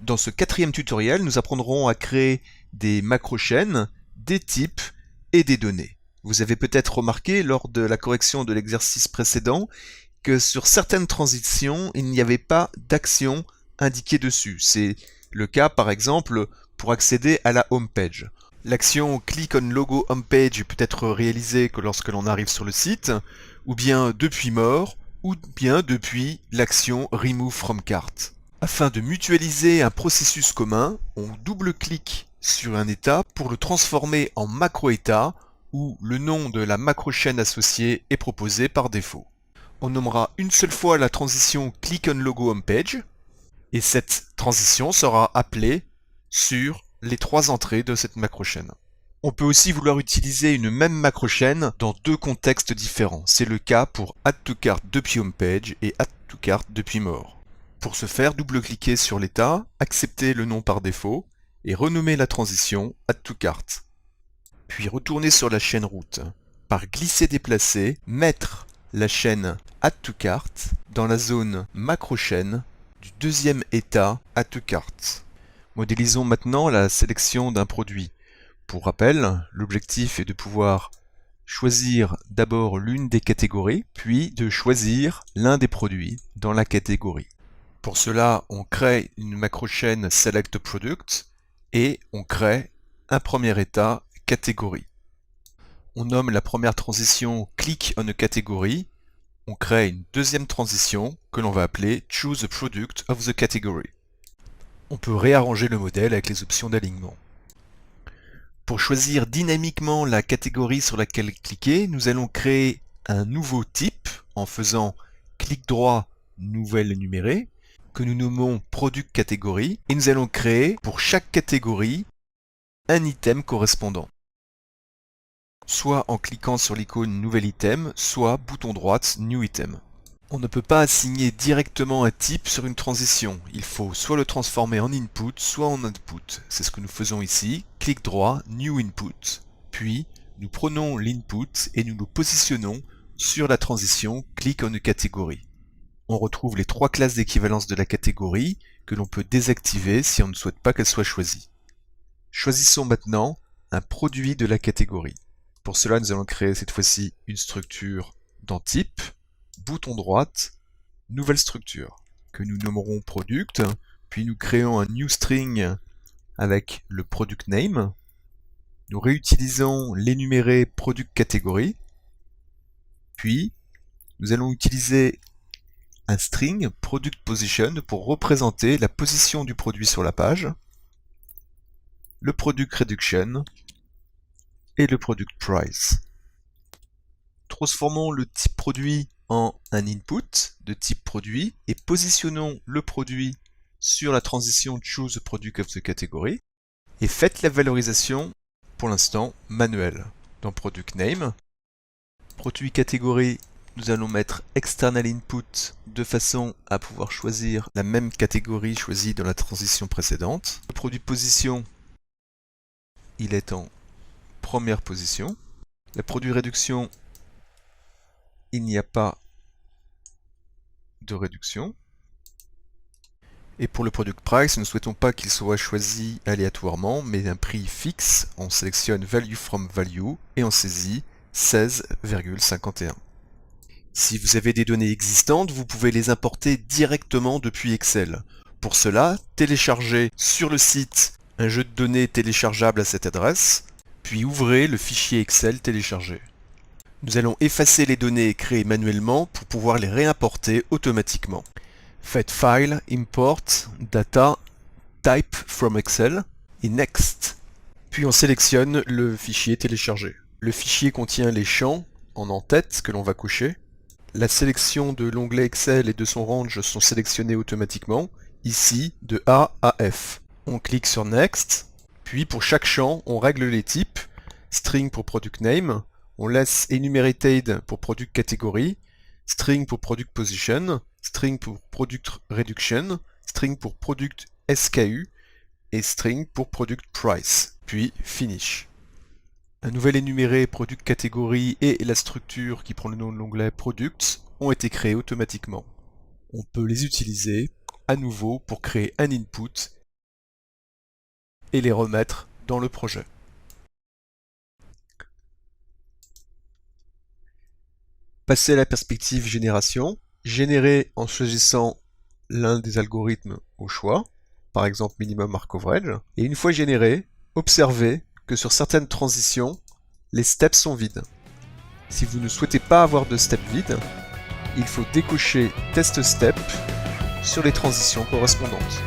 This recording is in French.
Dans ce quatrième tutoriel, nous apprendrons à créer des macro-chaînes, des types et des données. Vous avez peut-être remarqué lors de la correction de l'exercice précédent que sur certaines transitions, il n'y avait pas d'action indiquée dessus. C'est le cas par exemple pour accéder à la home page. L'action Click on Logo Home Page peut être réalisée que lorsque l'on arrive sur le site, ou bien depuis More, ou bien depuis l'action Remove from Cart. Afin de mutualiser un processus commun, on double-clique sur un état pour le transformer en macro-état où le nom de la macro-chaîne associée est proposé par défaut. On nommera une seule fois la transition Click on Logo Home Page et cette transition sera appelée sur les trois entrées de cette macro-chaîne. On peut aussi vouloir utiliser une même macro-chaîne dans deux contextes différents. C'est le cas pour Add to Cart depuis Home Page et Add to Cart depuis More. Pour ce faire, double-cliquez sur l'état, acceptez le nom par défaut et renommez la transition Add to Cart. Puis retournez sur la chaîne route. Par glisser-déplacer, mettre la chaîne Add to Cart dans la zone macro-chaîne du deuxième état Add to Cart. Modélisons maintenant la sélection d'un produit. Pour rappel, l'objectif est de pouvoir choisir d'abord l'une des catégories, puis de choisir l'un des produits dans la catégorie. Pour cela, on crée une macro-chaîne Select Product et on crée un premier état catégorie. On nomme la première transition Click on a Category. On crée une deuxième transition que l'on va appeler Choose a Product of the Category. On peut réarranger le modèle avec les options d'alignement. Pour choisir dynamiquement la catégorie sur laquelle cliquer, nous allons créer un nouveau type en faisant clic droit, nouvelle énumérée, que nous nommons Product Category, et nous allons créer pour chaque catégorie un item correspondant. Soit en cliquant sur l'icône Nouvel item, soit bouton droite New item. On ne peut pas assigner directement un type sur une transition. Il faut soit le transformer en input, soit en output. C'est ce que nous faisons ici. Clic droit, New Input. Puis, nous prenons l'input et nous le positionnons sur la transition Click on a Category. On retrouve les trois classes d'équivalence de la catégorie que l'on peut désactiver si on ne souhaite pas qu'elle soit choisie. Choisissons maintenant un produit de la catégorie. Pour cela, nous allons créer cette fois-ci une structure dans Type, bouton droite, Nouvelle structure, que nous nommerons Product, puis nous créons un New String avec le Product Name. Nous réutilisons l'énuméré Product Category, puis nous allons utiliser un string Product Position pour représenter la position du produit sur la page, le Product Reduction et le Product Price. Transformons le type produit en un input de type produit et positionnons le produit sur la transition Choose Product of the Category et faites la valorisation pour l'instant manuelle. Dans Product Name, Produit Category, nous allons mettre External Input de façon à pouvoir choisir la même catégorie choisie dans la transition précédente. Le produit Position, il est en première position. Le produit Réduction, il n'y a pas de réduction. Et pour le Product Price, nous ne souhaitons pas qu'il soit choisi aléatoirement, mais un prix fixe. On sélectionne Value from Value et on saisit 16,51. Si vous avez des données existantes, vous pouvez les importer directement depuis Excel. Pour cela, téléchargez sur le site un jeu de données téléchargeable à cette adresse, puis ouvrez le fichier Excel téléchargé. Nous allons effacer les données créées manuellement pour pouvoir les réimporter automatiquement. Faites File, Import, Data, Type from Excel et Next. Puis on sélectionne le fichier téléchargé. Le fichier contient les champs en en-tête que l'on va cocher. La sélection de l'onglet Excel et de son range sont sélectionnés automatiquement, ici de A à F. On clique sur Next, puis pour chaque champ, on règle les types, string pour product name, on laisse enumerated pour product category, string pour product position, string pour product reduction, string pour product SKU et string pour product price, puis finish. Un nouvel énuméré Product Category et la structure qui prend le nom de l'onglet Products ont été créés automatiquement. On peut les utiliser à nouveau pour créer un input et les remettre dans le projet. Passer à la perspective génération, générer en choisissant l'un des algorithmes au choix, par exemple minimum Markov-Range, et une fois généré, observez que sur certaines transitions, les steps sont vides. Si vous ne souhaitez pas avoir de steps vides, il faut décocher Test Step sur les transitions correspondantes.